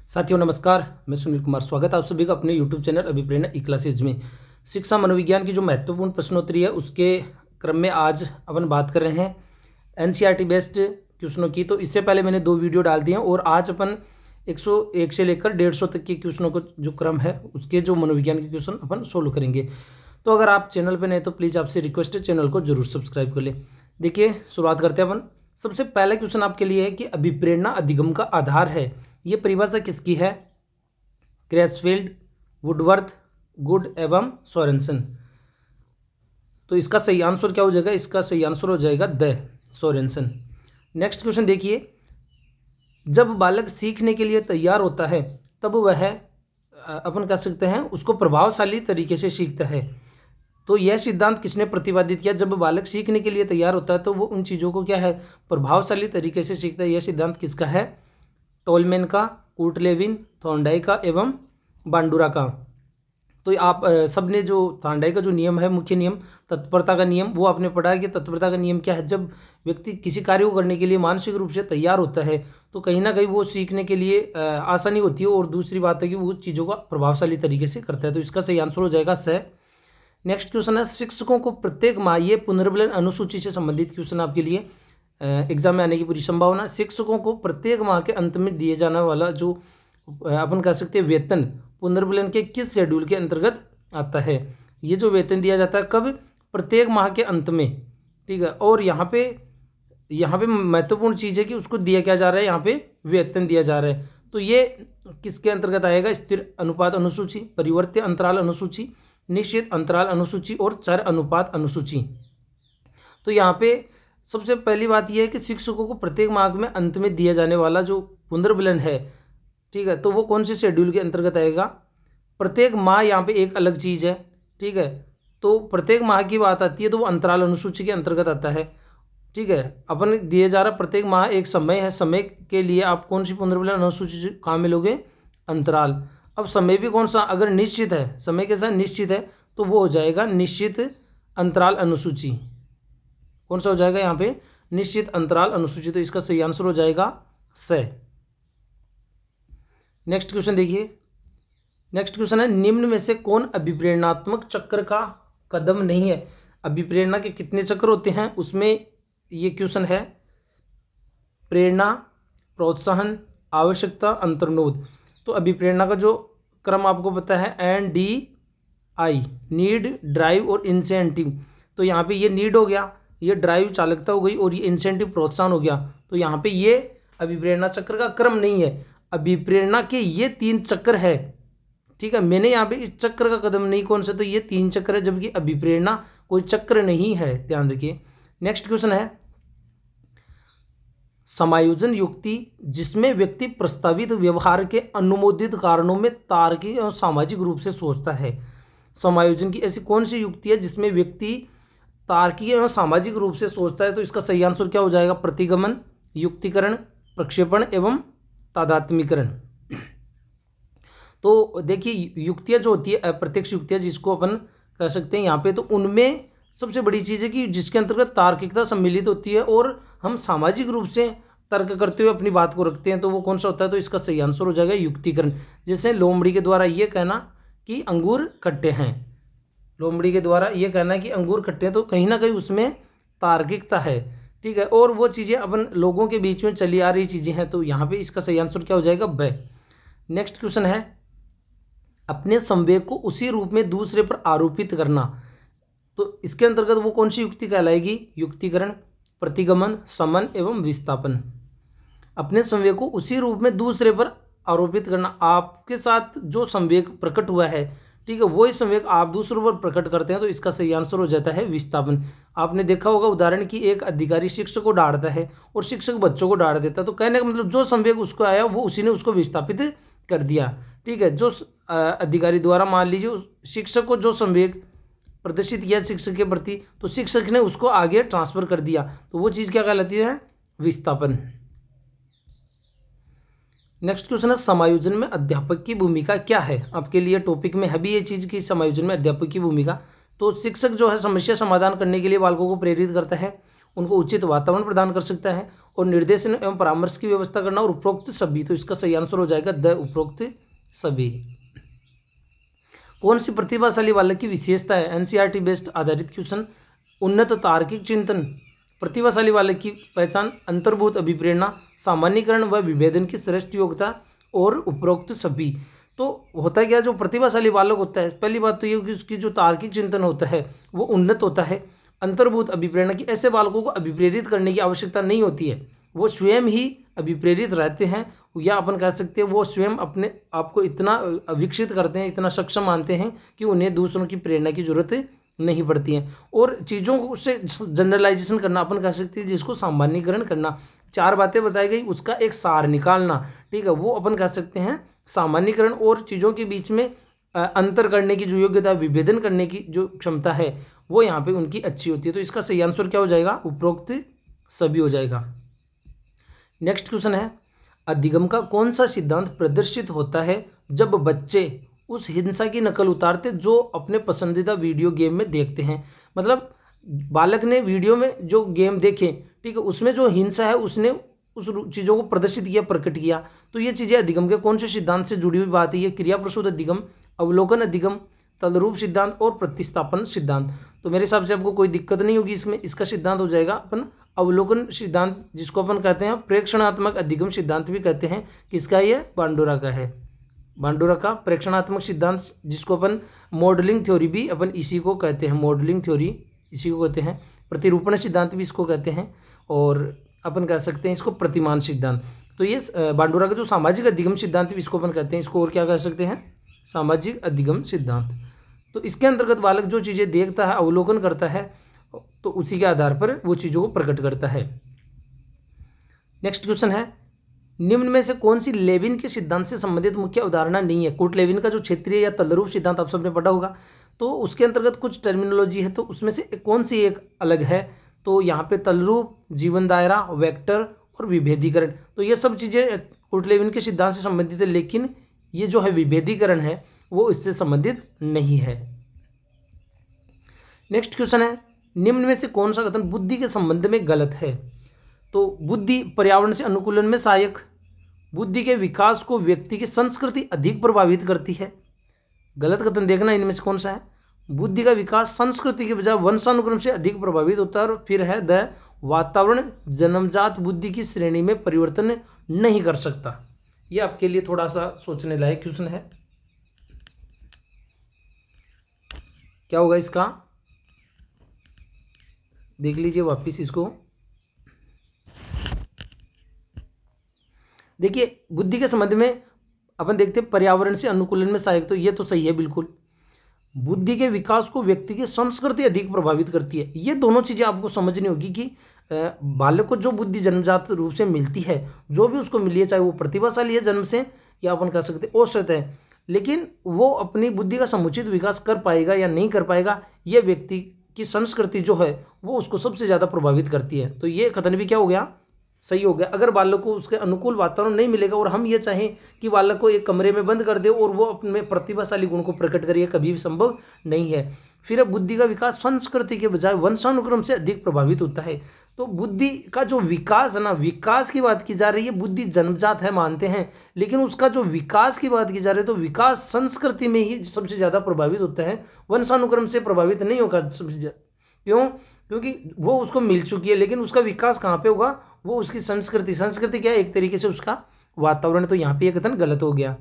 साथियों नमस्कार, मैं सुनील कुमार। स्वागत है आप सभी का अपने यूट्यूब चैनल अभिप्रेरणा ई क्लासेज में। शिक्षा मनोविज्ञान की जो महत्वपूर्ण प्रश्नोत्तरी है उसके क्रम में आज अपन बात कर रहे हैं एनसीईआरटी बेस्ड क्वेश्चनों की। तो इससे पहले मैंने 2 वीडियो डाल दिए हैं और आज अपन 101 से लेकर 150 तक के क्वेश्चनों को जो क्रम है उसके जो मनोविज्ञान के क्वेश्चन अपन सोल्व करेंगे। तो अगर आप चैनल पर नए तो प्लीज़ आपसे रिक्वेस्ट है चैनल को जरूर सब्सक्राइब कर ले। देखिए शुरुआत करते हैं अपन। सबसे पहला क्वेश्चन आपके लिए है कि अभिप्रेरणा अधिगम का आधार है। ये परिभाषा किसकी है? क्रैसफील्ड, वुडवर्थ, गुड एवं सोरेनसन। तो इसका सही आंसर क्या हो जाएगा? इसका सही आंसर हो जाएगा द सोरेनसन। नेक्स्ट क्वेश्चन देखिए, जब बालक सीखने के लिए तैयार होता है तब वह अपन कह सकते हैं उसको प्रभावशाली तरीके से सीखता है। तो यह सिद्धांत किसने प्रतिपादित किया? जब बालक सीखने के लिए तैयार होता है तो वो उन चीज़ों को क्या है, प्रभावशाली तरीके से सीखता है। यह सिद्धांत किसका है? टोलमैन का, कुर्टलेविन, थॉर्नडाइक का एवं बांडुरा का। तो आप सब ने जो थॉर्नडाइक का जो नियम है, मुख्य नियम तत्परता का नियम, वो आपने पढ़ा है कि तत्परता का नियम क्या है। जब व्यक्ति किसी कार्य को करने के लिए मानसिक रूप से तैयार होता है तो कहीं ना कहीं वो सीखने के लिए आसानी होती है और दूसरी बात है कि वो चीज़ों का प्रभावशाली तरीके से करता है। तो इसका सही आंसर हो जाएगा स। नेक्स्ट क्वेश्चन है, शिक्षकों को प्रत्येक माह, ये पुनर्बलन अनुसूची से संबंधित क्वेश्चन आपके लिए एग्जाम में आने की पूरी संभावना। शिक्षकों को प्रत्येक माह के अंत में दिए जाने वाला जो अपन कह सकते हैं वेतन पुनर्बलन के किस शेड्यूल के अंतर्गत आता है? ये जो वेतन दिया जाता है कब? प्रत्येक माह के अंत में, ठीक है। और यहाँ पे महत्वपूर्ण चीज़ है कि उसको दिया क्या जा रहा है, यहाँ पे वेतन दिया जा रहा है। तो ये किसके अंतर्गत आएगा? स्थिर अनुपात अनुसूची, परिवर्त्य अंतराल अनुसूची, निश्चित अंतराल अनुसूची और चर अनुपात अनुसूची। तो यहाँ पे सबसे पहली बात यह है कि शिक्षकों को प्रत्येक माह में अंत में दिया जाने वाला जो पुनर्बलन है, ठीक है, तो वो कौन से शेड्यूल के अंतर्गत आएगा? प्रत्येक माह यहाँ पे एक अलग चीज़ है, ठीक है। तो प्रत्येक माह की बात आती है तो वो अंतराल अनुसूची के अंतर्गत आता है, ठीक है। अपन दिए जा रहा प्रत्येक माह एक समय है, समय के लिए आप कौन सी पुनर्बलन अनुसूची कहाँ मिलोगे? अंतराल। अब समय भी कौन सा? अगर निश्चित है, समय के साथ निश्चित है तो वो हो जाएगा निश्चित अंतराल अनुसूची। कौन सा हो जाएगा यहाँ पे? निश्चित अंतराल अनुसूची। तो इसका सही आंसर हो जाएगा स। नेक्स्ट क्वेश्चन देखिए। नेक्स्ट क्वेश्चन है, निम्न में से कौन अभिप्रेरणात्मक चक्र का कदम नहीं है? अभिप्रेरणा के कितने चक्र होते हैं उसमें ये क्वेश्चन है। प्रेरणा, प्रोत्साहन, आवश्यकता, अंतर्नोद। तो अभिप्रेरणा का जो क्रम आपको पता है NDI, नीड, ड्राइव और इंसेंटिव। तो यहाँ पे ये नीड हो गया, ये ड्राइव चालकता हो गई और ये इंसेंटिव प्रोत्साहन हो गया। तो यहाँ पे ये अभिप्रेरणा चक्र का क्रम नहीं है। अभिप्रेरणा के ये 3 चक्र है, ठीक है। मैंने यहाँ पे इस चक्र का कदम नहीं, कौन सा? तो ये 3 चक्र है, जबकि अभिप्रेरणा कोई चक्र नहीं है, ध्यान रखिए। नेक्स्ट क्वेश्चन है, समायोजन युक्ति जिसमें व्यक्ति प्रस्तावित व्यवहार के अनुमोदित कारणों में तार्किक और सामाजिक रूप से सोचता है। समायोजन की ऐसी कौन सी युक्ति है जिसमें व्यक्ति तार्किक एवं सामाजिक रूप से सोचता है? तो इसका सही आंसर क्या हो जाएगा? प्रतिगमन, युक्तिकरण, प्रक्षेपण एवं तादात्म्यकरण। तो देखिए युक्तियाँ जो होती है, अप्रत्यक्ष युक्तियाँ जिसको अपन कह सकते हैं यहाँ पे, तो उनमें सबसे बड़ी चीज़ है कि जिसके अंतर्गत तार्किकता सम्मिलित होती है और हम सामाजिक रूप से तर्क करते हुए अपनी बात को रखते हैं। तो वो कौन सा होता है? तो इसका सही आंसर हो जाएगा युक्तिकरण। जैसे लोमड़ी के द्वारा ये कहना कि अंगूर खट्टे हैं, लोमड़ी के द्वारा ये कहना है कि अंगूर खट्टे हैं, तो कहीं ना कहीं उसमें तार्किकता है, ठीक है। और वो चीज़ें अपन लोगों के बीच में चली आ रही चीज़ें हैं। तो यहाँ पे इसका सही आंसर क्या हो जाएगा? ब। नेक्स्ट क्वेश्चन है, अपने संवेग को उसी रूप में दूसरे पर आरोपित करना। तो इसके अंतर्गत वो कौन सी युक्ति कहलाएगी? युक्तिकरण, प्रतिगमन, समन एवं विस्थापन। अपने संवेग को उसी रूप में दूसरे पर आरोपित करना, आपके साथ जो संवेग प्रकट हुआ है, ठीक है, वही संवेग आप दूसरों पर प्रकट करते हैं। तो इसका सही आंसर हो जाता है विस्थापन। आपने देखा होगा उदाहरण की एक अधिकारी शिक्षक को डांटता है और शिक्षक बच्चों को डांट देता है। तो कहने का मतलब जो संवेग उसको आया वो उसी ने उसको विस्थापित कर दिया, ठीक है। जो अधिकारी द्वारा मान लीजिए शिक्षक को जो संवेग प्रदर्शित किया शिक्षक के प्रति, तो शिक्षक ने उसको आगे ट्रांसफर कर दिया, तो वो चीज़ क्या कहलाती है? विस्थापन। नेक्स्ट क्वेश्चन है, समायोजन में अध्यापक की भूमिका क्या है? आपके लिए टॉपिक में है भी ये चीज़ कि समायोजन में अध्यापक की भूमिका। तो शिक्षक जो है समस्या समाधान करने के लिए बालकों को प्रेरित करता है उनको उचित वातावरण प्रदान कर सकता है और निर्देशन एवं परामर्श की व्यवस्था करना और उपरोक्त सभी। तो इसका सही आंसर हो जाएगा द उपरोक्त सभी। कौन सी प्रतिभाशाली बालक की विशेषता है? एनसीईआरटी बेस्ड आधारित क्वेश्चन। उन्नत तार्किक चिंतन। प्रतिभाशाली बालक की पहचान अंतर्भूत अभिप्रेरणा, सामान्यीकरण व विभेदन की श्रेष्ठ योग्यता और उपरोक्त सभी। तो होता है क्या, जो प्रतिभाशाली बालक होता है, पहली बात तो ये कि उसकी जो तार्किक चिंतन होता है वो उन्नत होता है। अंतर्भूत अभिप्रेरणा की, ऐसे बालकों को अभिप्रेरित करने की आवश्यकता नहीं होती है, वो स्वयं ही अभिप्रेरित रहते हैं, या अपन कह सकते हैं वो स्वयं अपने आप को इतना विकसित करते हैं, इतना सक्षम मानते हैं कि उन्हें दूसरों की प्रेरणा की जरूरत नहीं पड़ती है। और चीज़ों को उससे जनरलाइजेशन करना, अपन कह सकते हैं जिसको सामान्यीकरण करना, चार बातें बताई गई उसका एक सार निकालना, ठीक है, वो अपन कह सकते हैं सामान्यीकरण। और चीज़ों के बीच में अंतर करने की जो योग्यता, विभेदन करने की जो क्षमता है, वो यहाँ पे उनकी अच्छी होती है। तो इसका सही आंसर क्या हो जाएगा? उपरोक्त सभी हो जाएगा। नेक्स्ट क्वेश्चन है, अधिगम का कौन सा सिद्धांत प्रदर्शित होता है जब बच्चे उस हिंसा की नकल उतारते जो अपने पसंदीदा वीडियो गेम में देखते हैं? मतलब बालक ने वीडियो में जो गेम देखे, ठीक है, उसमें जो हिंसा है उसने उस चीज़ों को प्रदर्शित किया, प्रकट किया। तो ये चीज़ें अधिगम के कौन से सिद्धांत से जुड़ी हुई बात है? ये क्रिया प्रसूत अधिगम, अवलोकन अधिगम, तलरूप सिद्धांत और प्रतिस्थापन सिद्धांत। तो मेरे हिसाब से आपको कोई दिक्कत नहीं होगी इसमें। इसका सिद्धांत हो जाएगा अपन अवलोकन सिद्धांत, जिसको अपन कहते हैं प्रेक्षणात्मक अधिगम सिद्धांत भी कहते हैं। किसका? ये बांडुरा का है, बांडुरा का प्रेक्षणात्मक सिद्धांत, जिसको अपन मॉडलिंग थ्योरी भी अपन इसी को कहते हैं, मॉडलिंग थ्योरी इसी को कहते हैं। प्रतिरूपण सिद्धांत भी इसको कहते हैं, और अपन कह सकते हैं इसको प्रतिमान सिद्धांत। तो ये बांडुरा का जो सामाजिक अधिगम सिद्धांत भी इसको अपन कहते हैं, इसको और क्या कह सकते हैं? सामाजिक अधिगम सिद्धांत। तो इसके अंतर्गत बालक जो चीज़ें देखता है, अवलोकन करता है, तो उसी के आधार पर वो चीज़ों को प्रकट करता है। नेक्स्ट क्वेश्चन है, निम्न में से कौन सी लेविन के सिद्धांत से संबंधित मुख्य अवधारणा नहीं है? कुर्ट लेविन का जो क्षेत्रीय या तलरूप सिद्धांत आप सबने पढ़ा होगा, तो उसके अंतर्गत कुछ टर्मिनोलॉजी है, तो उसमें से कौन सी एक अलग है? तो यहाँ पे तलरूप, जीवन दायरा, वेक्टर और विभेदीकरण। तो ये सब चीज़ें कुर्ट लेविन के सिद्धांत से संबंधित है, लेकिन ये जो है विभेदीकरण है वो इससे संबंधित नहीं है। नेक्स्ट क्वेश्चन है, निम्न में से कौन सा कथन बुद्धि के संबंध में गलत है? तो बुद्धि पर्यावरण से अनुकूलन में सहायक, बुद्धि के विकास को व्यक्ति की संस्कृति अधिक प्रभावित करती है। गलत कथन देखना इनमें से कौन सा है? बुद्धि का विकास संस्कृति के बजाय वंशानुक्रम से अधिक प्रभावित होता है। और फिर है द वातावरण जन्मजात बुद्धि की श्रेणी में परिवर्तन नहीं कर सकता। ये आपके लिए थोड़ा सा सोचने लायक क्वेश्चन है। क्या होगा इसका? देख लीजिए वापिस इसको। देखिए, बुद्धि के संबंध में अपन देखते हैं पर्यावरण से अनुकूलन में सहायक, तो ये तो सही है बिल्कुल। बुद्धि के विकास को व्यक्ति की संस्कृति अधिक प्रभावित करती है। ये दोनों चीज़ें आपको समझनी होगी कि बालक को जो बुद्धि जन्मजात रूप से मिलती है, जो भी उसको मिली है, चाहे वो प्रतिभाशाली है जन्म से या अपन कह सकते हैं औसत है, लेकिन वो अपनी बुद्धि का समुचित विकास कर पाएगा या नहीं कर पाएगा, ये व्यक्ति की संस्कृति जो है वो उसको सबसे ज़्यादा प्रभावित करती है। तो ये कथन भी क्या हो गया? सही हो गया। अगर बालक को उसके अनुकूल वातावरण नहीं मिलेगा और हम ये चाहें कि बालक को एक कमरे में बंद कर दे और वो अपने प्रतिभाशाली गुण को प्रकट करे, कभी भी संभव नहीं है। फिर बुद्धि का विकास संस्कृति के बजाय वंशानुक्रम से अधिक प्रभावित होता है। तो बुद्धि का जो विकास है ना, विकास की बात की जा रही है, बुद्धि जन्मजात है मानते हैं, लेकिन उसका जो विकास की बात की जा रही है तो विकास संस्कृति में ही सबसे ज़्यादा प्रभावित होता है, वंशानुक्रम से प्रभावित नहीं होगा सबसे ज़्यादा। क्यों? क्योंकि वो उसको मिल चुकी है, लेकिन उसका विकास कहाँ पे होगा? वो उसकी संस्कृति, संस्कृति क्या है? एक तरीके से उसका वातावरण। तो यहाँ पे यह कथन गलत हो गया।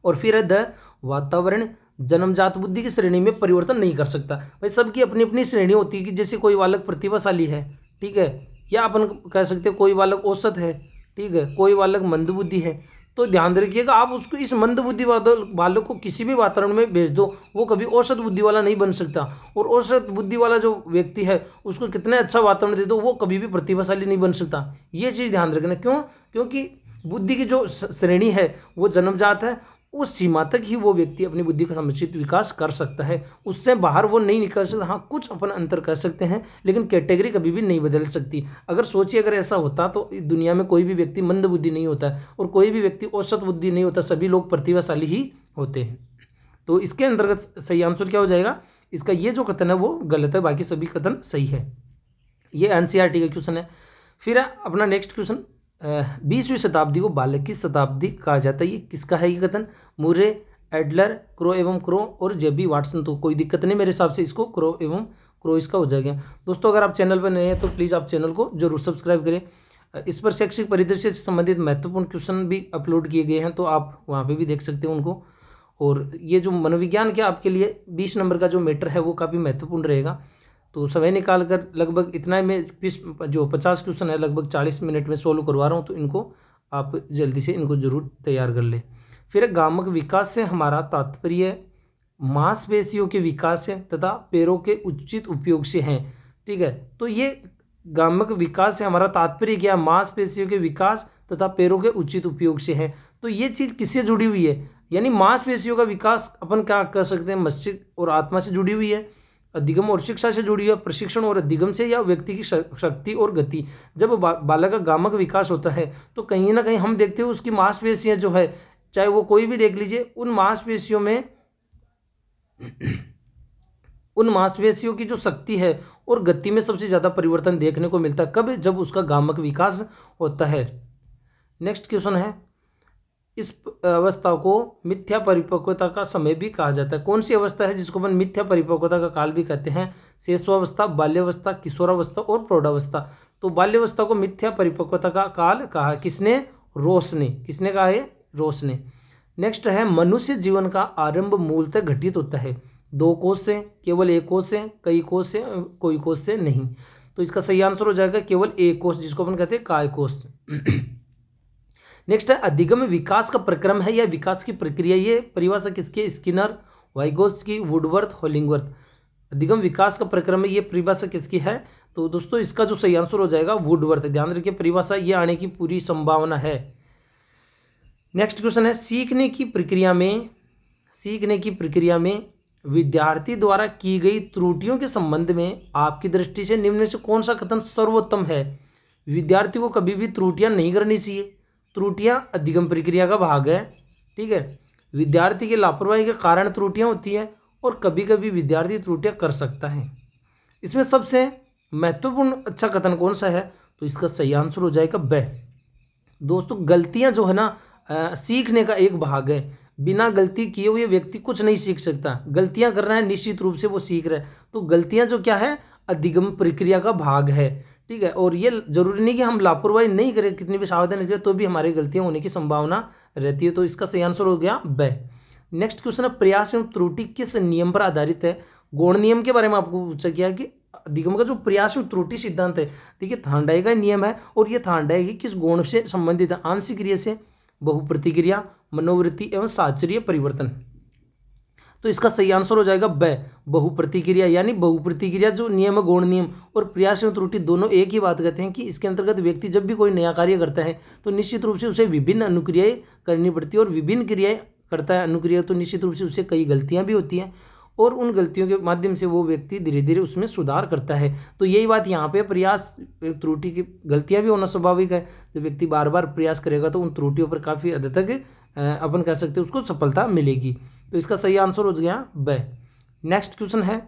और फिर है द वातावरण जन्मजात बुद्धि की श्रेणी में परिवर्तन नहीं कर सकता। भाई सबकी अपनी अपनी श्रेणी होती है कि जैसे कोई बालक प्रतिभाशाली है, ठीक है, या अपन कह सकते हैं कोई बालक औसत है, ठीक है, कोई बालक मंदबुद्धि है। तो ध्यान रखिएगा, आप उसको इस मंदबुद्धि बालक को किसी भी वातावरण में भेज दो, वो कभी औसत बुद्धि वाला नहीं बन सकता। और औसत बुद्धि वाला जो व्यक्ति है उसको कितना अच्छा वातावरण दे दो, वो कभी भी प्रतिभाशाली नहीं बन सकता। ये चीज़ ध्यान रखना। क्यों? क्योंकि बुद्धि की जो श्रेणी है वो जन्मजात है, उस सीमा तक ही वो व्यक्ति अपनी बुद्धि का समुचित विकास कर सकता है, उससे बाहर वो नहीं निकल सकता। हाँ, कुछ अपन अंतर कर सकते हैं, लेकिन कैटेगरी कभी भी नहीं बदल सकती। अगर सोचिए, अगर ऐसा होता तो दुनिया में कोई भी व्यक्ति मंद बुद्धि नहीं होता और कोई भी व्यक्ति औसत बुद्धि नहीं होता, सभी लोग प्रतिभाशाली ही होते हैं। तो इसके अंतर्गत सही आंसर क्या हो जाएगा? इसका ये जो कथन है वो गलत है, बाकी सभी कथन सही है। ये एनसीईआरटी का क्वेश्चन है। फिर अपना नेक्स्ट क्वेश्चन, 20वीं शताब्दी को बालक की शताब्दी कहा जाता है, ये किसका है ये कथन? मुरे, एडलर, क्रो एवं क्रो और जेबी वाटसन। तो कोई दिक्कत नहीं, मेरे हिसाब से इसको क्रो एवं क्रो इसका हो जाएगा। दोस्तों अगर आप चैनल पर नए हैं तो प्लीज़ आप चैनल को जरूर सब्सक्राइब करें। इस पर शैक्षिक परिदृश्य से संबंधित महत्वपूर्ण क्वेश्चन भी अपलोड किए गए हैं, तो आप वहाँ पे भी देख सकते हैं उनको। और ये जो मनोविज्ञान के आपके लिए 20 नंबर का जो मैटर है वो काफ़ी महत्वपूर्ण रहेगा। तो समय निकाल कर लगभग इतना में जो 50 क्वेश्चन है लगभग 40 मिनट में सोल्व करवा रहा हूँ, तो इनको आप जल्दी से इनको जरूर तैयार कर ले। फिर गामक विकास से हमारा तात्पर्य मांसपेशियों के विकास से तथा पैरों के उचित उपयोग से है। ठीक है, तो ये गामक विकास से हमारा तात्पर्य क्या? मांसपेशियों के विकास तथा पैरों के उचित उपयोग से है। तो ये चीज़ किससे जुड़ी हुई है? यानी मांसपेशियों का विकास अपन क्या कर सकते हैं? मस्तिष्क और आत्मा से जुड़ी हुई है, अधिगम और शिक्षा से जुड़ी है, प्रशिक्षण और अधिगम से, या व्यक्ति की शक्ति और गति। जब बालक का गामक विकास होता है तो कहीं ना कहीं हम देखते हैं उसकी मांसपेशियां जो है, चाहे वो कोई भी देख लीजिए, उन मांसपेशियों में उन मांसपेशियों की जो शक्ति है और गति में सबसे ज़्यादा परिवर्तन देखने को मिलता है। कब? जब उसका गामक विकास होता है। नेक्स्ट क्वेश्चन है, इस अवस्था को मिथ्या परिपक्वता का समय भी कहा जाता है। कौन सी अवस्था है जिसको अपन मिथ्या परिपक्वता का काल भी कहते हैं? शिशुअवस्था, बाल्यावस्था, किशोरावस्था और प्रौढ़ावस्था। तो बाल्यावस्था को मिथ्या परिपक्वता का काल कहा किसने? रोस ने। किसने कहा है? रोस ने। नेक्स्ट है, मनुष्य जीवन का आरंभ मूलतः घटित होता है 2 कोष से, केवल 1 कोष से, कई कोष से, कोई कोष से नहीं। तो इसका सही आंसर हो जाएगा केवल 1 कोष, जिसको अपन कहते हैं काय कोष। नेक्स्ट है, अधिगम विकास का प्रक्रम है या विकास की प्रक्रिया। ये परिभाषा किसकी? Skinner, Vygotsky, Woodworth, Hollingworth. अधिगम विकास का प्रक्रम है, ये परिभाषा किसकी है? तो दोस्तों इसका जो सही आंसर हो जाएगा वुडवर्थ। ध्यान रखिए, परिभाषा ये आने की पूरी संभावना है। नेक्स्ट क्वेश्चन है, सीखने की प्रक्रिया में विद्यार्थी द्वारा की गई त्रुटियों के संबंध में आपकी दृष्टि से निम्न में से कौन सा कथन सर्वोत्तम है? विद्यार्थी को कभी भी त्रुटियां नहीं करनी चाहिए। त्रुटियां अधिगम प्रक्रिया का भाग है। ठीक है, विद्यार्थी की लापरवाही के कारण त्रुटियां होती है और कभी कभी विद्यार्थी त्रुटियां कर सकता है। इसमें सबसे महत्वपूर्ण अच्छा कथन कौन सा है? तो इसका सही आंसर हो जाएगा ब। दोस्तों गलतियां जो है ना, सीखने का एक भाग है। बिना गलती किए हुए व्यक्ति कुछ नहीं सीख सकता। गलतियां कर रहा है, निश्चित रूप से वो सीख रहा है। तो गलतियां जो क्या है, अधिगम प्रक्रिया का भाग है। ठीक है, और ये जरूरी नहीं कि हम लापरवाही नहीं करें, कितनी भी सावधानी करें तो भी हमारी गलतियां होने की संभावना रहती है। तो इसका सही आंसर हो गया ब। नेक्स्ट क्वेश्चन है, प्रयास एवं त्रुटि किस नियम पर आधारित है? गौण नियम के बारे में आपको पूछा गया कि अधिगम का जो प्रयास एवं त्रुटि सिद्धांत है, देखिए थार्डाई का नियम है, और ये थार्डाई की किस गुण से संबंधित है? आंशिक क्रिया से, बहुप्रतिक्रिया, मनोवृत्ति एवं साहचर्य परिवर्तन। तो इसका सही आंसर हो जाएगा ब, बहुप्रतिक्रिया। यानी बहुप्रतिक्रिया जो नियम है, गौण नियम, और प्रयास एवं त्रुटि दोनों एक ही बात कहते हैं कि इसके अंतर्गत व्यक्ति जब भी कोई नया कार्य करता है तो निश्चित रूप से उसे विभिन्न अनुक्रियाएं करनी पड़ती है, और विभिन्न क्रियाएं करता है अनुक्रिया, तो निश्चित रूप से उसे कई गलतियां भी होती हैं, और उन गलतियों के माध्यम से वो व्यक्ति धीरे धीरे उसमें सुधार करता है। तो यही बात यहाँ पे, प्रयास त्रुटि की गलतियां भी होना स्वाभाविक है। जो व्यक्ति बार बार प्रयास करेगा तो उन त्रुटियों पर काफ़ी हद तक अपन कह सकते हैं उसको सफलता मिलेगी। तो इसका सही आंसर हो गया ब। नेक्स्ट क्वेश्चन है,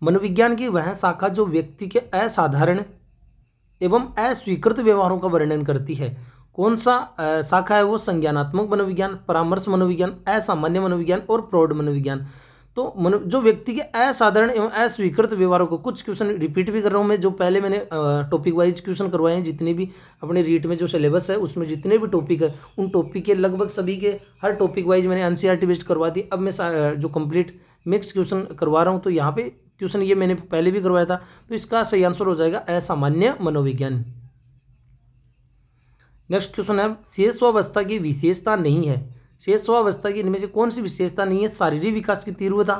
मनोविज्ञान की वह शाखा जो व्यक्ति के असाधारण एवं अस्वीकृत व्यवहारों का वर्णन करती है, कौन सा शाखा है वो? संज्ञानात्मक मनोविज्ञान, परामर्श मनोविज्ञान, असामान्य मनोविज्ञान और प्रौढ़ मनोविज्ञान। तो जो व्यक्ति के असाधारण एवं अस्वीकृत व्यवहारों को, कुछ क्वेश्चन रिपीट भी कर रहा हूँ मैं, जो पहले मैंने टॉपिक वाइज क्वेश्चन करवाए हैं, जितने भी अपने रीट में जो सिलेबस है उसमें जितने भी टॉपिक है, उन टॉपिक के लगभग सभी के हर टॉपिक वाइज मैंने एनसीईआरटी बेस्ड करवा दी। अब मैं जो कंप्लीट मिक्स क्वेश्चन करवा रहा हूँ, तो यहाँ पे क्वेश्चन ये मैंने पहले भी करवाया था। तो इसका सही आंसर हो जाएगा असामान्य मनोविज्ञान। नेक्स्ट क्वेश्चन है, शेषावस्था की विशेषता नहीं है। शेषावस्था की इनमें से कौन सी विशेषता नहीं है? शारीरिक विकास की तीव्रता,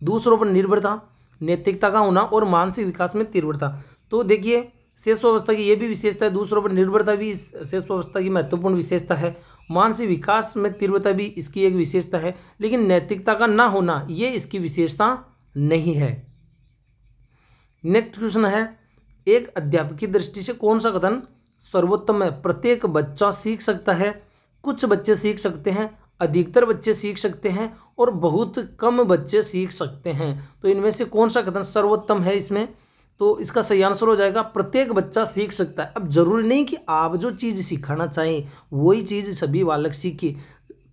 दूसरों पर निर्भरता, नैतिकता का होना और मानसिक विकास में तीव्रता। तो देखिए शेषावस्था की ये भी विशेषता है, दूसरों पर निर्भरता भी इस शेषावस्था की महत्वपूर्ण विशेषता है, मानसिक विकास में तीव्रता भी इसकी एक विशेषता है, लेकिन नैतिकता का ना होना ये इसकी विशेषता नहीं है। नेक्स्ट क्वेश्चन है, एक अध्यापक की दृष्टि से कौन सा कथन सर्वोत्तम है? प्रत्येक बच्चा सीख सकता है, कुछ बच्चे सीख सकते हैं, अधिकतर बच्चे सीख सकते हैं और बहुत कम बच्चे सीख सकते हैं। तो इनमें से कौन सा कथन सर्वोत्तम है इसमें? तो इसका सही आंसर हो जाएगा प्रत्येक बच्चा सीख सकता है। अब जरूरी नहीं कि आप जो चीज़ सिखाना चाहें वही चीज़ सभी बालक सीखे,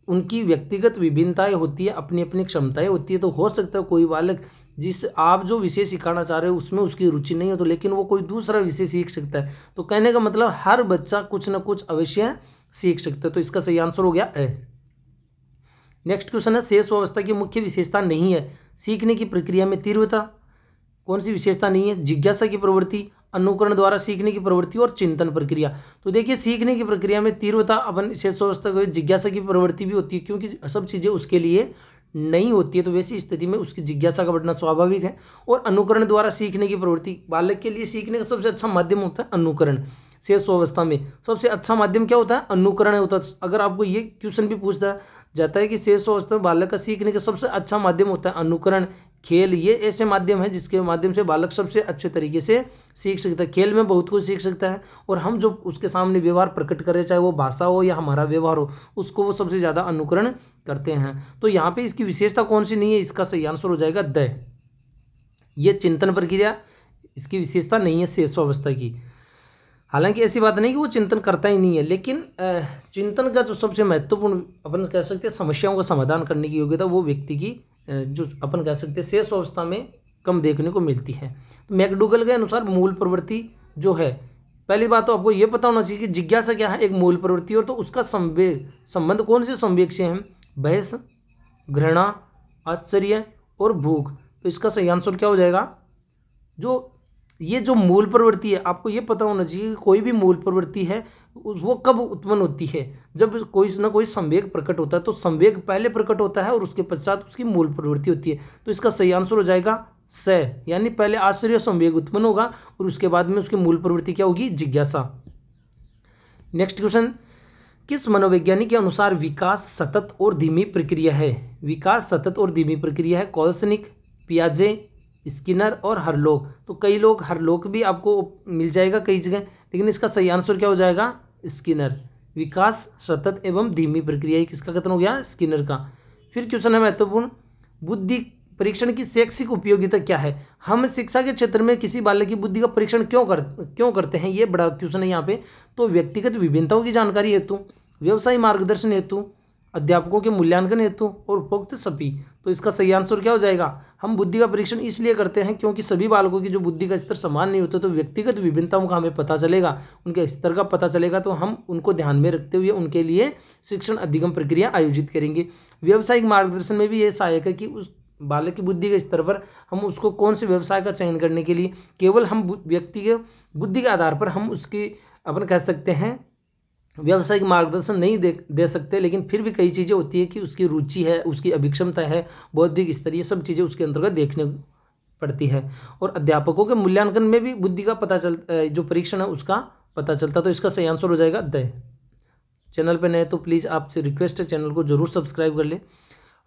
उनकी व्यक्तिगत विभिन्नताएं होती है, अपनी अपनी क्षमताएं होती है। तो हो सकता है कोई बालक जिस आप जो विषय सिखाना चाह रहे हो उसमें उसकी रुचि नहीं हो, तो लेकिन वो कोई दूसरा विषय सीख सकता है। तो कहने का मतलब हर बच्चा कुछ ना कुछ अवश्य सीख सकता है। तो इसका सही आंसर हो गया ए। नेक्स्ट क्वेश्चन है, शेष अवस्था की मुख्य विशेषता नहीं है सीखने की प्रक्रिया में तीव्रता। कौन सी विशेषता नहीं है? जिज्ञासा की प्रवृत्ति, अनुकरण द्वारा सीखने की प्रवृत्ति और चिंतन प्रक्रिया। तो देखिए सीखने की प्रक्रिया में तीव्रता अपन शेष अवस्था को, जिज्ञासा की प्रवृत्ति भी होती है क्योंकि सब चीज़ें उसके लिए नहीं होती है, तो वैसी स्थिति में उसकी जिज्ञासा का बढ़ना स्वाभाविक है। और अनुकरण द्वारा सीखने की प्रवृत्ति, बालक के लिए सीखने का सबसे अच्छा माध्यम होता है अनुकरण। शेष अवस्था में सबसे अच्छा माध्यम क्या होता है? अनुकरण होता है। अगर आपको ये क्वेश्चन भी पूछता जाता है कि शेष अवस्था में बालक का सीखने का सबसे अच्छा माध्यम होता है अनुकरण, खेल, ये ऐसे माध्यम है जिसके माध्यम से बालक सबसे अच्छे तरीके से सीख सकता है। खेल में बहुत कुछ सीख सकता है और हम जो उसके सामने व्यवहार प्रकट करें, चाहे वो भाषा हो या हमारा व्यवहार हो, उसको वो सबसे ज़्यादा अनुकरण करते हैं। तो यहाँ पे इसकी विशेषता कौन सी नहीं है? इसका सही आंसर हो जाएगा द। ये चिंतन प्रक्रिया इसकी विशेषता नहीं है शेष अवस्था की। हालांकि ऐसी बात नहीं कि वो चिंतन करता ही नहीं है, लेकिन चिंतन का जो सबसे महत्वपूर्ण अपन कह सकते हैं समस्याओं का समाधान करने की योग्यता वो व्यक्ति की जो अपन कह सकते हैं शेष अवस्था में कम देखने को मिलती है। तो मैकडूगल के अनुसार मूल प्रवृत्ति जो है, पहली बात तो आपको ये पता होना चाहिए कि जिज्ञासा क्या है, एक मूल प्रवृत्ति, और तो उसका संबंध कौन से संवेग से है? बहस, घृणा, आश्चर्य और भूख। तो इसका सही आंसर क्या हो जाएगा? ये जो मूल प्रवृत्ति है, आपको ये पता होना चाहिए कि कोई भी मूल प्रवृत्ति है वो कब उत्पन्न होती है? जब कोई ना कोई संवेग प्रकट होता है, तो संवेग पहले प्रकट होता है और उसके पश्चात उसकी मूल प्रवृत्ति होती है। तो इसका सही आंसर हो जाएगा स, यानी पहले आश्चर्य संवेग उत्पन्न होगा और उसके बाद में उसकी मूल प्रवृत्ति क्या होगी? जिज्ञासा। नेक्स्ट क्वेश्चन, किस मनोवैज्ञानिक के अनुसार विकास सतत और धीमी प्रक्रिया है? विकास सतत और धीमी प्रक्रिया है कॉल्सनिक, पियाजे, स्किनर और हरलोक। तो कई लोग हरलोक भी आपको मिल जाएगा कई जगह, लेकिन इसका सही आंसर क्या हो जाएगा? स्किनर। विकास सतत एवं धीमी प्रक्रिया किसका कथन हो गया? स्किनर का। फिर क्वेश्चन है महत्वपूर्ण, बुद्धि परीक्षण की शैक्षिक उपयोगिता क्या है? हम शिक्षा के क्षेत्र में किसी बालक की बुद्धि का परीक्षण क्यों करते हैं? ये बड़ा क्वेश्चन है यहाँ पे। तो व्यक्तिगत विभिन्नताओं की जानकारी हेतु, व्यवसायी मार्गदर्शन हेतु, अध्यापकों के मूल्यांकन हेतु और उपरोक्त सभी। तो इसका सही आंसर क्या हो जाएगा? हम बुद्धि का परीक्षण इसलिए करते हैं क्योंकि सभी बालकों की जो बुद्धि का स्तर समान नहीं होता, तो व्यक्तिगत विभिन्नताओं का हमें पता चलेगा, उनके स्तर का पता चलेगा, तो हम उनको ध्यान में रखते हुए उनके लिए शिक्षण अधिगम प्रक्रिया आयोजित करेंगे। व्यावसायिक मार्गदर्शन में भी ये सहायक है कि उस बालक की बुद्धि के स्तर पर हम उसको कौन से व्यवसाय का चयन करने के लिए, केवल हम व्यक्ति के बुद्धि के आधार पर हम उसकी अपन कह सकते हैं व्यावसायिक मार्गदर्शन नहीं दे सकते, लेकिन फिर भी कई चीज़ें होती है कि उसकी रुचि है, उसकी अभिक्षमता है, बौद्धिक स्तर, ये सब चीज़ें उसके अंतर्गत देखने पड़ती है। और अध्यापकों के मूल्यांकन में भी बुद्धि का पता चलता, जो परीक्षण है उसका पता चलता। तो इसका सही आंसर हो जाएगा द। चैनल पर नए तो प्लीज़ आपसे रिक्वेस्ट है चैनल को जरूर सब्सक्राइब कर ले।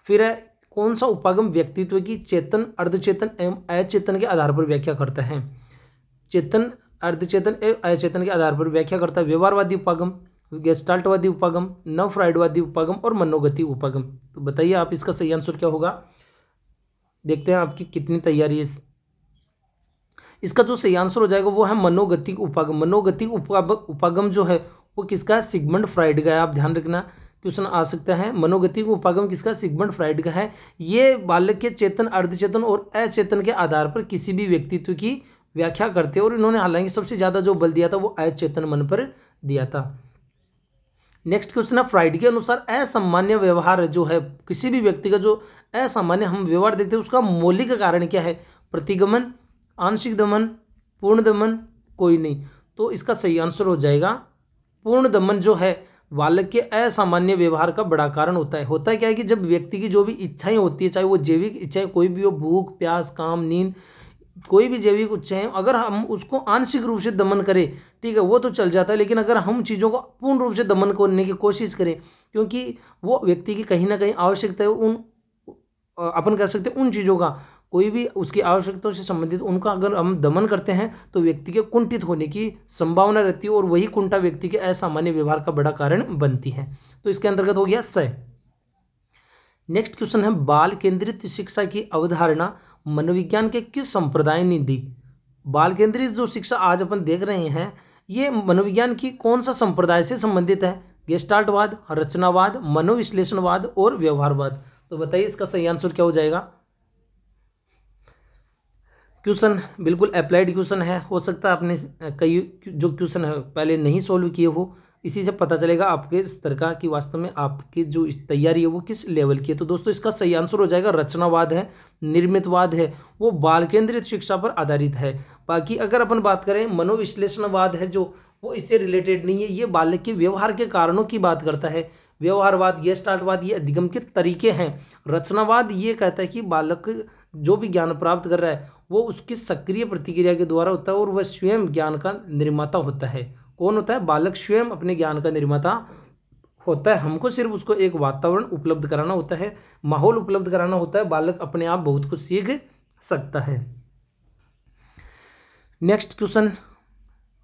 फिर है, कौन सा उपागम व्यक्तित्व की चेतन, अर्धचेतन एवं अचेतन के आधार पर व्याख्या करता है? चेतन, अर्धचेतन एवं अचेतन के आधार पर व्याख्या करता है व्यवहारवादी उपागम, गेस्टाल्टवादी उपागम, नव फ्राइडवादी उपागम और मनोगति उपागम। तो बताइए आप इसका सही आंसर क्या होगा? देखते हैं आपकी कितनी तैयारी है। इसका जो सही आंसर हो जाएगा वो है मनोगतिक उपागम। मनोगतिक उपागम जो है वो किसका है? सिगमंड फ्राइड का है। आप ध्यान रखना, क्वेश्चन आ सकता है। मनोगतिक उपागम किसका? सिगमंड फ्राइड का है। ये बालक के चेतन, अर्धचेतन और अचेतन के आधार पर किसी भी व्यक्तित्व की व्याख्या करते हैं, और इन्होंने हालांकि सबसे ज़्यादा जो बल दिया था वो अचेतन मन पर दिया था। नेक्स्ट क्वेश्चन है, फ्राइड के अनुसार असामान्य व्यवहार जो है, किसी भी व्यक्ति का जो असामान्य हम व्यवहार देखते हैं उसका मौलिक कारण क्या है? प्रतिगमन, आंशिक दमन, पूर्ण दमन, कोई नहीं। तो इसका सही आंसर हो जाएगा पूर्ण दमन जो है बालक के असामान्य व्यवहार का बड़ा कारण होता है। होता है क्या है कि जब व्यक्ति की जो भी इच्छाएं होती है, चाहे वो जैविक इच्छाएं कोई भी हो, भूख, प्यास, काम, नींद, कोई भी जैविक इच्छाएं, अगर हम उसको आंशिक रूप से दमन करें, ठीक है, वो तो चल जाता है, लेकिन अगर हम चीज़ों को पूर्ण रूप से दमन करने की कोशिश करें, क्योंकि वो व्यक्ति की कहीं ना कहीं आवश्यकता है, उन अपन कह सकते हैं उन चीज़ों का, कोई भी उसकी आवश्यकताओं से संबंधित उनका अगर हम दमन करते हैं तो व्यक्ति के कुंठित होने की संभावना रहती है, और वही कुंठा व्यक्ति के असामान्य व्यवहार का बड़ा कारण बनती है। तो इसके अंतर्गत हो गया स। नेक्स्ट क्वेश्चन है, बाल केंद्रित शिक्षा की अवधारणा मनोविज्ञान के किस संप्रदाय ने दी? बाल केंद्रित जो शिक्षा आज अपन देख रहे हैं, ये मनोविज्ञान की कौन सा संप्रदाय से संबंधित है? गेस्टाल्टवाद, रचनावाद, मनोविश्लेषणवाद और व्यवहारवाद। तो बताइए इसका सही आंसर क्या हो जाएगा? क्वेश्चन बिल्कुल अप्लाइड क्वेश्चन है, हो सकता है आपने कई जो क्वेश्चन है पहले नहीं सोल्व किए हो, इसी से पता चलेगा आपके स्तर का कि वास्तव में आपकी जो तैयारी है वो किस लेवल की है। तो दोस्तों इसका सही आंसर हो जाएगा रचनावाद है, निर्मितवाद है, वो बाल केंद्रित शिक्षा पर आधारित है। बाकी अगर अपन बात करें मनोविश्लेषणवाद है जो, वो इससे रिलेटेड नहीं है, ये बालक के व्यवहार के कारणों की बात करता है। व्यवहारवाद, गेस्टाल्टवाद ये अधिगम के तरीके हैं। रचनावाद ये कहता है कि बालक जो भी ज्ञान प्राप्त कर रहा है वो उसकी सक्रिय प्रतिक्रिया के द्वारा होता है और वह स्वयं ज्ञान का निर्माता होता है। कौन होता है? बालक स्वयं अपने ज्ञान का निर्माता होता है। हमको सिर्फ उसको एक वातावरण उपलब्ध कराना होता है, माहौल उपलब्ध कराना होता है, बालक अपने आप बहुत कुछ सीख सकता है। नेक्स्ट क्वेश्चन,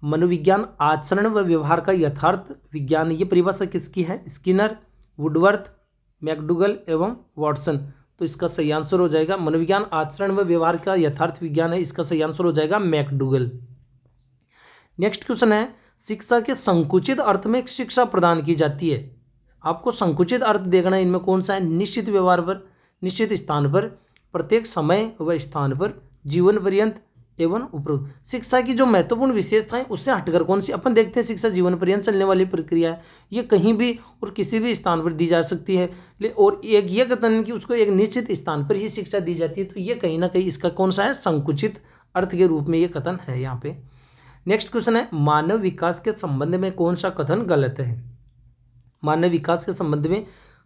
मनोविज्ञान आचरण व व्यवहार का यथार्थ विज्ञान, ये परिभाषा किसकी है? स्किनर, वुडवर्थ, मैकडूगल एवं वॉटसन। तो इसका सही आंसर हो जाएगा मनोविज्ञान आचरण व व्यवहार का यथार्थ विज्ञान है, इसका सही आंसर हो जाएगा मैकडूगल। नेक्स्ट क्वेश्चन है, शिक्षा के संकुचित अर्थ में शिक्षा प्रदान की जाती है। आपको संकुचित अर्थ देखना है, इनमें कौन सा है? निश्चित व्यवहार पर, निश्चित स्थान पर, प्रत्येक समय व स्थान पर, जीवन पर्यंत एवं उपरोक्त। शिक्षा की जो महत्वपूर्ण विशेषताएं उससे हटकर कौन सी? अपन देखते हैं शिक्षा जीवन पर्यंत चलने वाली प्रक्रिया है, ये कहीं भी और किसी भी स्थान पर दी जा सकती है, और एक ये कथन है कि उसको एक निश्चित स्थान पर ही शिक्षा दी जाती है। तो ये कहीं ना कहीं इसका कौन सा है? संकुचित अर्थ के रूप में ये कथन है यहाँ पे। नेक्स्ट क्वेश्चन है, मानव विकास के संबंध में कौन सा कथन गलत है? मानव विकास के संबंध में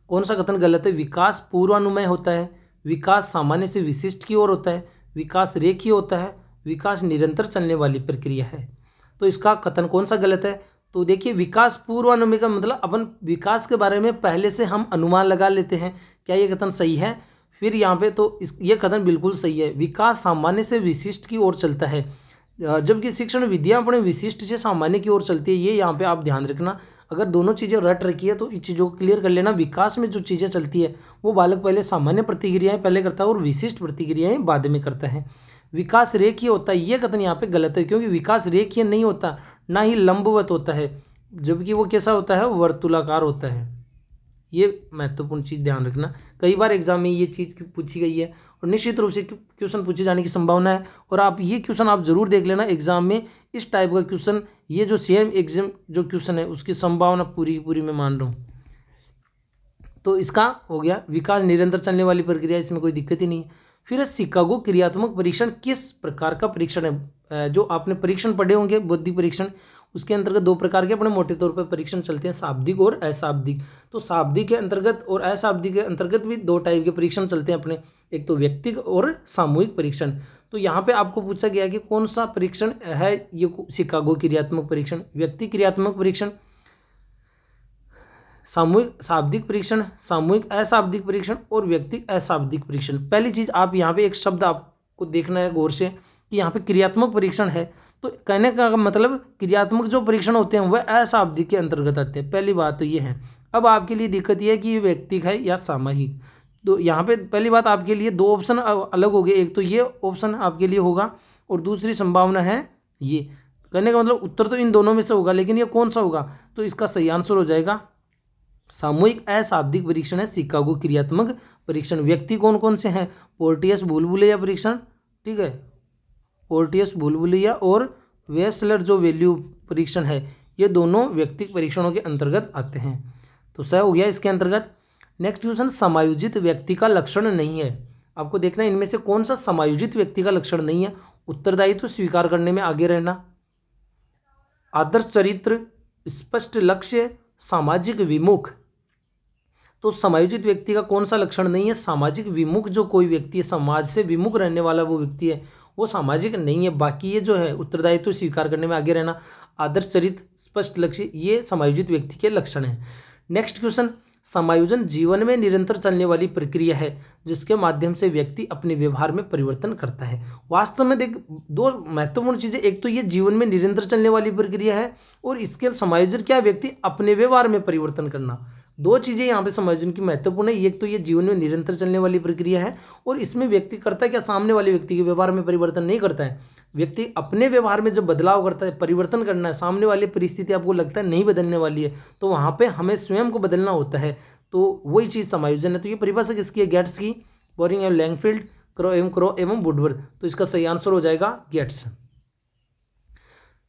कौन सा कथन गलत है? विकास पूर्वानुमेय होता है, विकास सामान्य से विशिष्ट की ओर होता है, विकास रेखीय होता है, विकास निरंतर चलने वाली प्रक्रिया है। तो इसका कथन कौन सा गलत है? तो देखिए, विकास पूर्वानुमेय का मतलब अपन विकास के बारे में पहले से हम अनुमान लगा लेते हैं। क्या ये कथन सही है? फिर यहाँ पे तो ये कथन बिल्कुल सही है, विकास सामान्य से विशिष्ट की ओर चलता है, जबकि शिक्षण विद्या अपने विशिष्ट से सामान्य की ओर चलती है। ये यहाँ पे आप ध्यान रखना, अगर दोनों चीज़ें रट रखी है तो इन चीज़ों को क्लियर कर लेना। विकास में जो चीज़ें चलती है वो बालक पहले सामान्य प्रतिक्रियाएं पहले करता है और विशिष्ट प्रतिक्रियाएं बाद में करता है। विकास रेखीय होता है, ये कथन यहाँ पे गलत है, क्योंकि विकास रेखीय नहीं होता, ना ही लंबवत होता है, जबकि वो कैसा होता है? वर्तुलाकार होता है। ये महत्वपूर्ण चीज़ ध्यान रखना, कई बार एग्जाम में ये चीज़ पूछी गई है और निश्चित रूप से क्वेश्चन पूछे जाने की संभावना है। और आप ये क्वेश्चन आप जरूर देख लेना एग्जाम में, इस टाइप का क्वेश्चन, ये जो सेम एग्जाम जो क्वेश्चन है उसकी संभावना पूरी पूरी मैं मान रहा हूँ। तो इसका हो गया विकास निरंतर चलने वाली प्रक्रिया, इसमें कोई दिक्कत ही नहीं है। फिर शिकागो क्रियात्मक परीक्षण किस प्रकार का परीक्षण है? जो आपने परीक्षण पढ़े होंगे बौद्धिक परीक्षण, उसके अंतर्गत दो प्रकार के अपने मोटे तौर पर परीक्षण चलते हैं, शाब्दिक और अशाब्दिक। तो शाब्दिक के अंतर्गत और अशाब्दिक के अंतर्गत भी दो टाइप के परीक्षण चलते हैं अपने, एक तो व्यक्तिगत और सामूहिक परीक्षण। तो यहाँ पे आपको पूछा गया कि कौन सा परीक्षण है ये शिकागो क्रियात्मक परीक्षण? व्यक्ति क्रियात्मक परीक्षण, सामूहिक शाब्दिक परीक्षण, सामूहिक अशाब्दिक परीक्षण और व्यक्ति अशाब्दिक परीक्षण। पहली चीज आप यहाँ पे एक शब्द आपको देखना है गौर से कि यहाँ पे क्रियात्मक परीक्षण है, तो कहने का मतलब क्रियात्मक जो परीक्षण होते हैं वह अशाब्दिक के अंतर्गत आते हैं। पहली बात तो ये है। अब आपके लिए दिक्कत ये है कि ये व्यक्तिगत है या सामूहिक। तो यहाँ पे पहली बात आपके लिए दो ऑप्शन अलग हो गए, एक तो ये ऑप्शन आपके लिए होगा और दूसरी संभावना है ये। कहने का मतलब उत्तर तो इन दोनों में से होगा, लेकिन ये कौन सा होगा? तो इसका सही आंसर हो जाएगा सामूहिक अशाब्दिक परीक्षण है शिकागो क्रियात्मक परीक्षण। व्यक्ति कौन कौन से हैं? पोर्टियस भूलभुलैया परीक्षण, ठीक है, पोर्टियस भूलभुलैया और वेसलर जो वैल्यू परीक्षण है, ये दोनों व्यक्तिगत परीक्षणों के अंतर्गत आते हैं। तो सही हो गया इसके अंतर्गत। नेक्स्ट क्वेश्चन, समायोजित व्यक्ति का लक्षण नहीं है। आपको देखना है इनमें से कौन सा समायोजित व्यक्ति का लक्षण नहीं है। उत्तरदायित्व स्वीकार करने में आगे रहना, आदर्श चरित्र, स्पष्ट लक्ष्य, सामाजिक विमुख। तो समायोजित व्यक्ति का कौन सा लक्षण नहीं है? सामाजिक विमुख जो कोई व्यक्ति है, समाज से विमुख रहने वाला वो व्यक्ति है, वो सामाजिक नहीं है। बाकी ये जो है उत्तरदायित्व स्वीकार करने में आगे रहना, आदर्श चरित्र, स्पष्ट लक्ष्य, ये समायोजित व्यक्ति के लक्षण हैं। नेक्स्ट क्वेश्चन, समायोजन जीवन में निरंतर चलने वाली प्रक्रिया है जिसके माध्यम से व्यक्ति अपने व्यवहार में परिवर्तन करता है। वास्तव में देख, दो महत्वपूर्ण चीजें, एक तो ये जीवन में निरंतर चलने वाली प्रक्रिया है और इसके समायोजन क्या? व्यक्ति अपने व्यवहार में परिवर्तन करना। दो चीज़ें यहाँ पे समायोजन की महत्वपूर्ण है। एक तो ये जीवन में निरंतर चलने वाली प्रक्रिया है और इसमें व्यक्ति करता है क्या, सामने वाले व्यक्ति के व्यवहार में परिवर्तन नहीं करता है। व्यक्ति अपने व्यवहार में जब बदलाव करता है, परिवर्तन करना है, सामने वाली परिस्थिति आपको लगता है नहीं बदलने वाली है, तो वहाँ पे हमें स्वयं को बदलना होता है। तो वही चीज़ समायोजन है। तो ये परिभाषा किसकी है, गेट्स की, बोरिंग एवं लैंगफील्ड, क्रो एवं वुडवर्ड। तो इसका सही आंसर हो जाएगा गेट्स।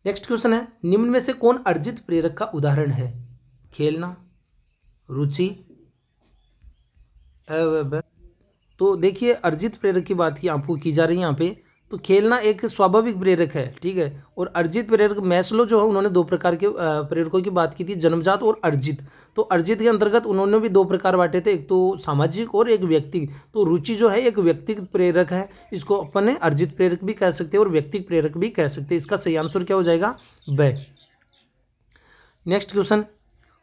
नेक्स्ट क्वेश्चन है, निम्न में से कौन अर्जित प्रेरक का उदाहरण है। खेलना, रुचि, तो देखिए अर्जित प्रेरक की बात की आपको की जा रही है यहाँ पे। तो खेलना एक स्वाभाविक प्रेरक है, ठीक है। और अर्जित प्रेरक, मैस्लो जो है उन्होंने दो प्रकार के प्रेरकों की बात की थी, जन्मजात और अर्जित। तो अर्जित के अंतर्गत उन्होंने भी दो प्रकार बांटे थे, एक तो सामाजिक और एक व्यक्तिगत। तो रुचि जो है एक व्यक्तिगत प्रेरक है, इसको अपन ने अर्जित प्रेरक भी कह सकते हैं और व्यक्तिगत प्रेरक भी कह सकते हैं। इसका सही आंसर क्या हो जाएगा, ब। नेक्स्ट क्वेश्चन,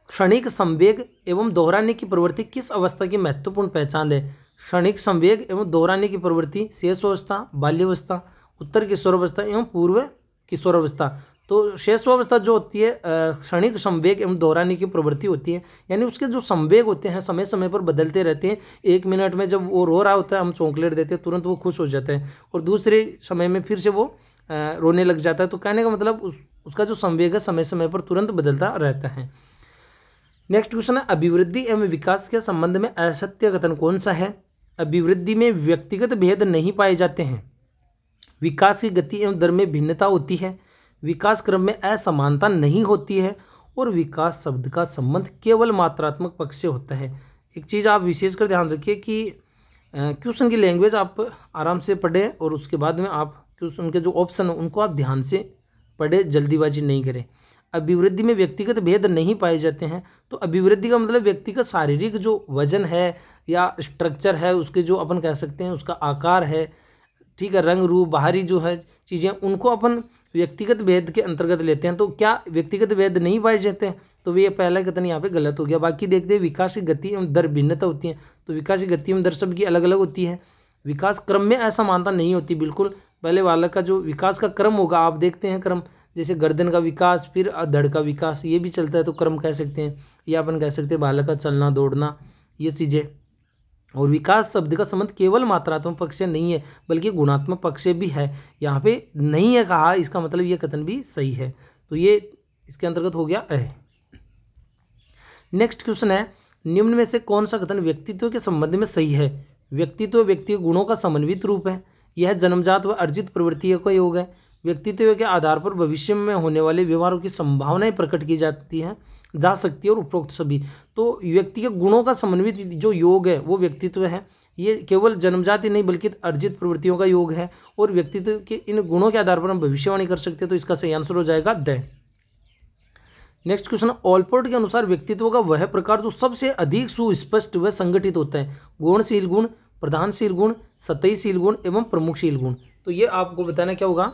क्षणिक संवेग एवं दोहराने की प्रवृत्ति किस अवस्था की महत्वपूर्ण पहचान है। क्षणिक संवेग एवं दोहराने की प्रवृत्ति शेषावस्था, बाल्यावस्था, उत्तर किशोरावस्था एवं पूर्व किशोरावस्था। तो शेषावस्था जो होती है क्षणिक संवेग एवं दोहराने की प्रवृत्ति होती है, यानी उसके जो संवेग होते हैं समय समय पर बदलते रहते हैं। एक मिनट में जब वो रो रहा होता है हम चॉकलेट देते हैं, तुरंत वो खुश हो जाता है, और दूसरे समय में फिर से वो रोने लग जाता है। तो कहने का मतलब उसका जो संवेग है समय समय पर तुरंत बदलता रहता है। नेक्स्ट क्वेश्चन है, अभिवृद्धि एवं विकास के संबंध में असत्य कथन कौन सा है। अभिवृद्धि में व्यक्तिगत भेद नहीं पाए जाते हैं, विकास की गति एवं दर में भिन्नता होती है, विकास क्रम में असमानता नहीं होती है, और विकास शब्द का संबंध केवल मात्रात्मक पक्ष से होता है। एक चीज़ आप विशेषकर ध्यान रखिए कि क्वेश्चन की लैंग्वेज आप आराम से पढ़ें और उसके बाद में आप क्वेश्चन के जो ऑप्शन हैं उनको आप ध्यान से पढ़ें, जल्दीबाजी नहीं करें। अभिवृद्धि में व्यक्तिगत भेद नहीं पाए जाते हैं, तो अभिवृद्धि का मतलब व्यक्ति का शारीरिक जो वजन है या स्ट्रक्चर है, उसके जो अपन कह सकते हैं उसका आकार है, ठीक है, रंग रूप, बाहरी जो है चीज़ें, उनको अपन व्यक्तिगत भेद के अंतर्गत लेते हैं। तो क्या व्यक्तिगत भेद नहीं पाए जाते हैं, तो ये पहला कथन यहाँ पे गलत हो गया। बाकी देखते हैं, विकास की गति एवं दर भिन्नता होती है, तो विकास की गति एवं दर सबकी अलग अलग होती है। विकास क्रम में असमानता नहीं होती, बिल्कुल पहले बालक का जो विकास का क्रम होगा, आप देखते हैं क्रम, जैसे गर्दन का विकास, फिर धड़ का विकास, ये भी चलता है, तो क्रम कह सकते हैं। या अपन कह सकते हैं बालक का चलना दौड़ना, ये चीज़ें। और विकास शब्द का संबंध केवल मात्रात्मक पक्ष से नहीं है बल्कि गुणात्मक पक्ष से भी है। यहाँ पे नहीं है कहा, इसका मतलब ये कथन भी सही है, तो ये इसके अंतर्गत हो गया है। नेक्स्ट क्वेश्चन है, निम्न में से कौन सा कथन व्यक्तित्व के संबंध में सही है। व्यक्तित्व व्यक्ति के गुणों का समन्वित रूप है, यह जन्मजात व अर्जित प्रवृत्तियों का योग है। व्यक्तित्व के आधार पर भविष्य में होने वाले व्यवहारों की संभावनाएं प्रकट की जाती हैं, जा सकती है, और उपरोक्त सभी। तो व्यक्ति के गुणों का समन्वित जो योग है वो व्यक्तित्व है। ये केवल जन्मजात ही नहीं बल्कि अर्जित प्रवृत्तियों का योग है, और व्यक्तित्व के इन गुणों के आधार पर हम भविष्यवाणी कर सकते हैं। तो इसका सही आंसर हो जाएगा द। नेक्स्ट क्वेश्चन, ऑलपोर्ट के अनुसार व्यक्तित्व का वह प्रकार जो सबसे अधिक सुस्पष्ट व संगठित होता है, गौणशील गुण, प्रधानशील गुण, सतहीशील गुण एवं प्रमुखशील गुण। तो ये आपको बताना क्या होगा।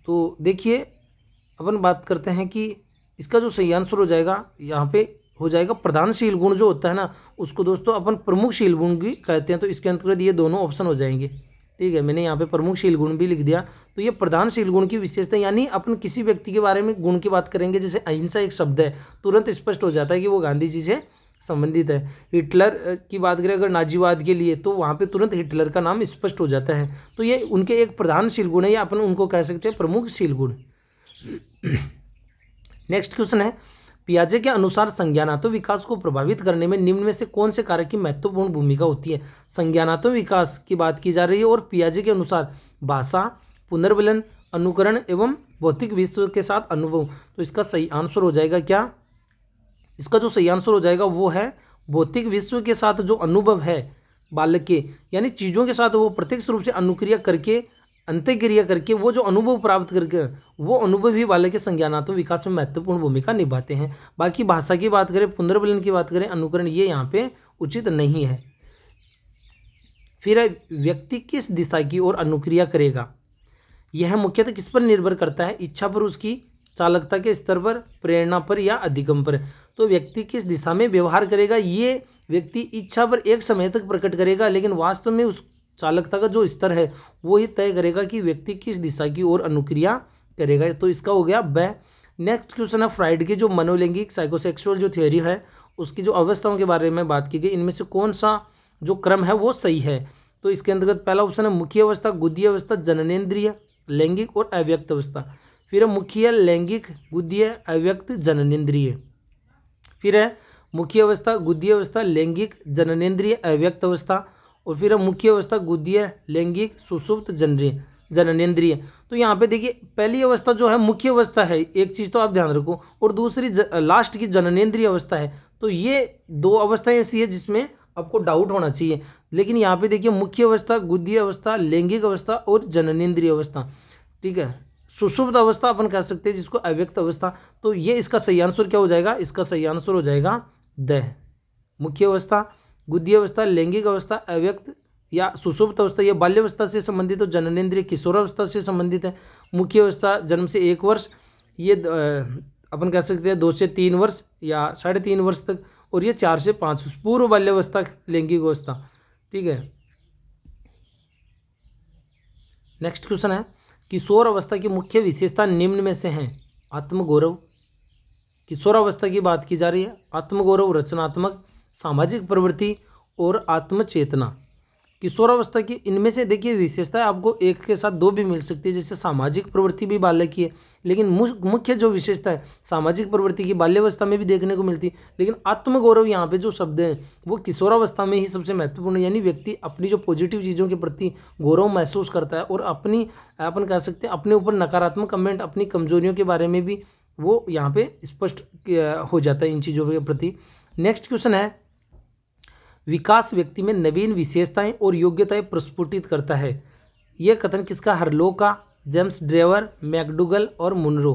तो देखिए अपन बात करते हैं कि इसका जो सही आंसर हो जाएगा यहाँ पे हो जाएगा प्रधानशील गुण जो होता है ना, उसको दोस्तों अपन प्रमुखशील गुण भी कहते हैं। तो इसके अंतर्गत ये दोनों ऑप्शन हो जाएंगे, ठीक है। मैंने यहाँ पे प्रमुखशील गुण भी लिख दिया। तो ये प्रधानशील गुण की विशेषता, यानी अपन किसी व्यक्ति के बारे में गुण की बात करेंगे, जैसे अहिंसा एक शब्द है, तुरंत स्पष्ट हो जाता है कि वो गांधी जी से संबंधित है। हिटलर की बात करें अगर नाजीवाद के लिए, तो वहाँ पे तुरंत हिटलर का नाम स्पष्ट हो जाता है। तो ये उनके एक प्रधानशील गुण है, या अपन उनको कह सकते हैं प्रमुखशील गुण। नेक्स्ट क्वेश्चन है, पियाजे के अनुसार संज्ञानात्मक विकास को प्रभावित करने में निम्न में से कौन से कारक की महत्वपूर्ण भूमिका होती है। संज्ञानात्मक विकास की बात की जा रही है, और पियाजे के अनुसार भाषा, पुनर्बलन, अनुकरण एवं भौतिक विश्व के साथ अनुभव। तो इसका सही आंसर हो जाएगा क्या, इसका जो सही आंसर हो जाएगा वो है भौतिक विश्व के साथ जो अनुभव है बालक के, यानी चीज़ों के साथ वो प्रत्यक्ष रूप से अनुक्रिया करके, अंत्यक्रिया करके वो जो अनुभव प्राप्त करके, वो अनुभव ही बालक के संज्ञानात्मक विकास में महत्वपूर्ण भूमिका निभाते हैं। बाकी भाषा की बात करें, पुनर्बलन की बात करें, अनुकरण, ये यहाँ पे उचित नहीं है। फिर व्यक्ति किस दिशा की ओर अनुक्रिया करेगा, यह मुख्यतः किस पर निर्भर करता है। इच्छा पर, उसकी चालकता के स्तर पर, प्रेरणा पर या अधिगम पर। तो व्यक्ति किस दिशा में व्यवहार करेगा, ये व्यक्ति इच्छा पर एक समय तक प्रकट करेगा, लेकिन वास्तव में उस चालकता का जो स्तर है वो ही तय करेगा कि व्यक्ति किस दिशा की ओर अनुक्रिया करेगा। तो इसका हो गया ब। नेक्स्ट क्वेश्चन है फ्राइड की जो मनोलैंगिक साइकोसेक्सुअल जो थ्योरी है उसकी जो अवस्थाओं के बारे में बात की गई, इनमें से कौन सा जो क्रम है वो सही है। तो इसके अंतर्गत पहला ऑप्शन है मुख्य अवस्था, गुद्दीय अवस्था, जननेंद्रिय, लैंगिक और अव्यक्त अवस्था। फिर है मुख्य, लैंगिक, गुद्दीय, अव्यक्त, जननेंद्रिय। फिर है मुख्य अवस्था, गुद्दीय अवस्था, लैंगिक, जननेंद्रिय, अव्यक्त अवस्था। और फिर है मुख्य अवस्था, गुद्दीय, लैंगिक, सुषुप्त, जननेंद्रिय। तो यहाँ पे देखिए पहली अवस्था जो है मुख्य अवस्था है, एक चीज़ तो आप ध्यान रखो, और दूसरी लास्ट की जननेंद्रिय अवस्था है। तो ये दो अवस्थाएं ऐसी है जिसमें आपको डाउट होना चाहिए। लेकिन यहाँ पे देखिए मुख्य अवस्था, गुद्दीय अवस्था, लैंगिक अवस्था और जननेंद्रिय अवस्था, ठीक है। सुषुप्त अवस्था अपन कह सकते हैं जिसको अव्यक्त अवस्था। तो ये इसका सही आंसर क्या हो जाएगा, इसका सही आंसर हो जाएगा द। मुख्य अवस्था, गुद्दीय अवस्था, लैंगिक अवस्था, अव्यक्त या सुषुप्त अवस्था ये बाल्यावस्था से संबंधित, तो जननेंद्रिय किशोरावस्था से संबंधित है। मुख्य अवस्था जन्म से 1 वर्ष, ये अपन कह सकते हैं 2 से 3 वर्ष या 3.5 वर्ष तक, और ये 4 से 5 वर्ष पूर्व बाल्यावस्था, लैंगिक अवस्था, ठीक है। नेक्स्ट क्वेश्चन है किशोर अवस्था की मुख्य विशेषता निम्न में से हैं। आत्मगौरव, किशोरावस्था की बात की जा रही है। आत्मगौरव, रचनात्मक, सामाजिक प्रवृत्ति और आत्मचेतना। किशोरावस्था की इनमें से देखिए विशेषताएं आपको एक के साथ 2 भी मिल सकती है, जैसे सामाजिक प्रवृत्ति भी बालक की है, लेकिन मुख्य जो विशेषता है सामाजिक प्रवृत्ति की बाल्यावस्था में भी देखने को मिलती है। लेकिन आत्मगौरव यहाँ पे जो शब्द हैं वो किशोरावस्था में ही सबसे महत्वपूर्ण है, यानी व्यक्ति अपनी जो पॉजिटिव चीज़ों के प्रति गौरव महसूस करता है और अपनी अपन कह सकते हैं अपने ऊपर नकारात्मक कमेंट, अपनी कमजोरियों के बारे में भी वो यहाँ पे स्पष्ट हो जाता है इन चीज़ों के प्रति। नेक्स्ट क्वेश्चन है विकास व्यक्ति में नवीन विशेषताएं और योग्यताएं प्रस्फुटित करता है। यह कथन किसका, हर्लो का, जेम्स ड्रेवर, मैकडूगल और मुनरो।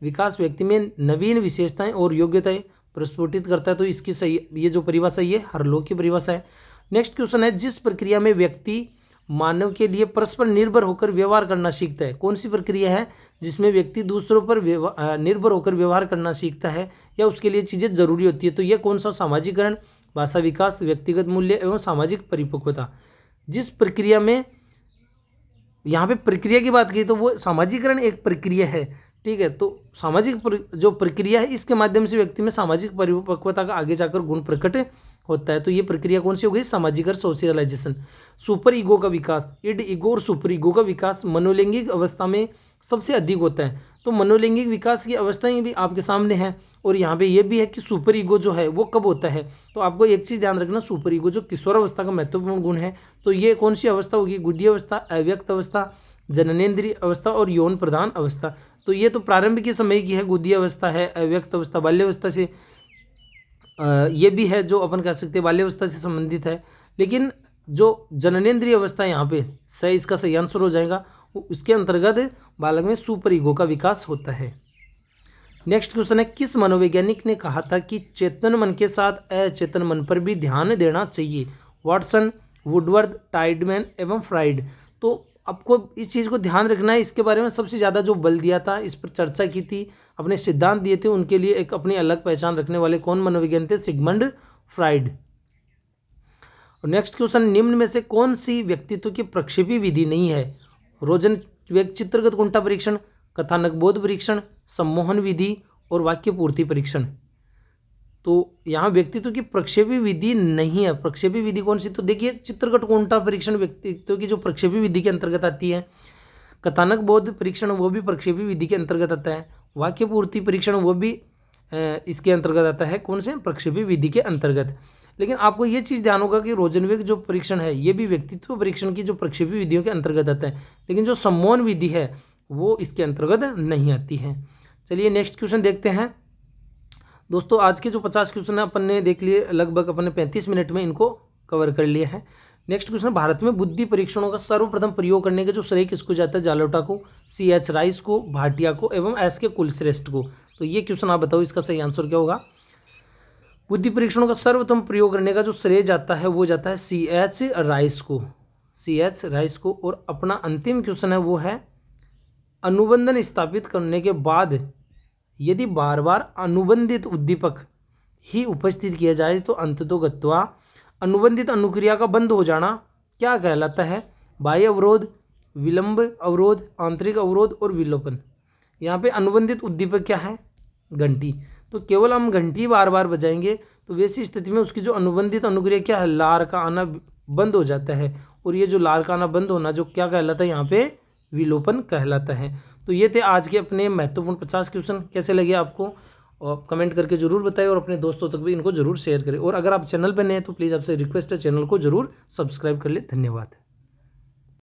विकास व्यक्ति में नवीन विशेषताएं और योग्यताएं प्रस्फुटित करता है, तो इसकी सही ये जो परिभाषा ये हर्लो की परिभाषा है। नेक्स्ट क्वेश्चन है जिस प्रक्रिया में व्यक्ति मानव के लिए परस्पर निर्भर होकर व्यवहार करना सीखता है, कौन सी प्रक्रिया है जिसमें व्यक्ति दूसरों पर निर्भर होकर व्यवहार करना सीखता है या उसके लिए चीज़ें जरूरी होती है। तो यह कौन सा, सामाजिकरण, भाषा विकास, व्यक्तिगत मूल्य एवं सामाजिक परिपक्वता। जिस प्रक्रिया में यहाँ पे प्रक्रिया की बात की तो वो सामाजिकरण एक प्रक्रिया है, ठीक है। तो सामाजिक जो प्रक्रिया है इसके माध्यम से व्यक्ति में सामाजिक परिपक्वता का आगे जाकर गुण प्रकट होता है। तो ये प्रक्रिया कौन सी हो गई, सामाजिक सोशलाइजेशन। सुपर ईगो का विकास, इड ईगो और सुपर ईगो का विकास मनोलैंगिक अवस्था में सबसे अधिक होता है। तो मनोलैंगिक विकास की अवस्थाएं भी आपके सामने हैं, और यहाँ पे ये भी है कि सुपर ईगो जो है वो कब होता है। तो आपको एक चीज़ ध्यान रखना, सुपर ईगो जो किशोरावस्था का महत्वपूर्ण गुण है, तो ये कौन सी अवस्था होगी, गुद्दीय अवस्था, अव्यक्त अवस्था, जननेंद्रिय अवस्था और यौन प्रधान अवस्था। तो ये तो प्रारंभिक समय की है, गुद्दीय अवस्था है, अव्यक्त अवस्था बाल्यावस्था से ये भी है जो अपन कह सकते हैं बाल्यावस्था से संबंधित है। लेकिन जो जननेंद्रिय अवस्था यहाँ पे सही, इसका सही आंसर हो जाएगा, उसके अंतर्गत बालक में सुपर ईगो का विकास होता है। नेक्स्ट क्वेश्चन है किस मनोवैज्ञानिक ने कहा था कि चेतन मन के साथ अचेतन मन पर भी ध्यान देना चाहिए। वॉटसन, वुडवर्थ, टाइडमैन एवं फ्राइड। तो आपको इस चीज़ को ध्यान रखना है, इसके बारे में सबसे ज़्यादा जो बल दिया था, इस पर चर्चा की थी, अपने सिद्धांत दिए थे, उनके लिए एक अपनी अलग पहचान रखने वाले कौन मनोवैज्ञानिक थे, सिगमंड फ्राइड। और नेक्स्ट क्वेश्चन निम्न में से कौन सी व्यक्तित्व की प्रक्षेपी विधि नहीं है। रोजन चित्रगत कुंठा परीक्षण, कथानक बोध परीक्षण, सम्मोहन विधि और वाक्य पूर्ति परीक्षण। तो यहाँ व्यक्तित्व की प्रक्षेपी विधि नहीं है। प्रक्षेपी विधि कौन सी, तो देखिए चित्रकट कुंठा परीक्षण व्यक्तित्व की जो प्रक्षेपी विधि के अंतर्गत आती है। कथानक बोध परीक्षण वो भी प्रक्षेपी विधि के अंतर्गत आता है। वाक्य पूर्ति परीक्षण वो भी इसके अंतर्गत आता है, कौन से, प्रक्षेपी विधि के अंतर्गत। लेकिन आपको ये चीज़ ध्यान होगा कि रोजनवेग जो परीक्षण है ये भी व्यक्तित्व परीक्षण की जो प्रक्षेपी विधियों के अंतर्गत आता है, लेकिन जो सम्मोहन विधि है वो इसके अंतर्गत नहीं आती है। चलिए नेक्स्ट क्वेश्चन देखते हैं। दोस्तों आज के जो 50 क्वेश्चन है अपन ने देख लिए, लगभग अपन ने 35 मिनट में इनको कवर कर लिया है। नेक्स्ट क्वेश्चन, भारत में बुद्धि परीक्षणों का सर्वप्रथम प्रयोग करने का जो श्रेय किसको जाता है, जालोटा को, CH राइस को, भाटिया को एवं SK कुलश्रेष्ठ को। तो ये क्वेश्चन आप बताओ इसका सही आंसर क्या होगा। बुद्धि परीक्षणों का सर्वप्रथम प्रयोग करने का जो श्रेय जाता है वो जाता है CH राइस को, CH राइस को। और अपना अंतिम क्वेश्चन है वो है अनुबंधन स्थापित करने के बाद यदि बार बार अनुबंधित उद्दीपक ही उपस्थित किया जाए तो अंततोगत्वा अनुबंधित अनुक्रिया का बंद हो जाना क्या कहलाता है। बाह्य अवरोध, विलंब अवरोध, आंतरिक अवरोध और विलोपन। यहाँ पे अनुबंधित उद्दीपक क्या है, घंटी। तो केवल हम घंटी बार बार बजाएंगे तो वैसी स्थिति में उसकी जो अनुबंधित अनुक्रिया क्या है, लार का आना बंद हो जाता है। और ये जो लार का आना बंद होना जो क्या कहलाता है, यहाँ पे विलोपन कहलाता है। तो ये थे आज के अपने महत्वपूर्ण 50 क्वेश्चन। कैसे लगे आपको और कमेंट करके जरूर बताएं और अपने दोस्तों तक भी इनको जरूर शेयर करें। और अगर आप चैनल पर नए हैं तो प्लीज़ आपसे रिक्वेस्ट है, चैनल को जरूर सब्सक्राइब कर ले। धन्यवाद।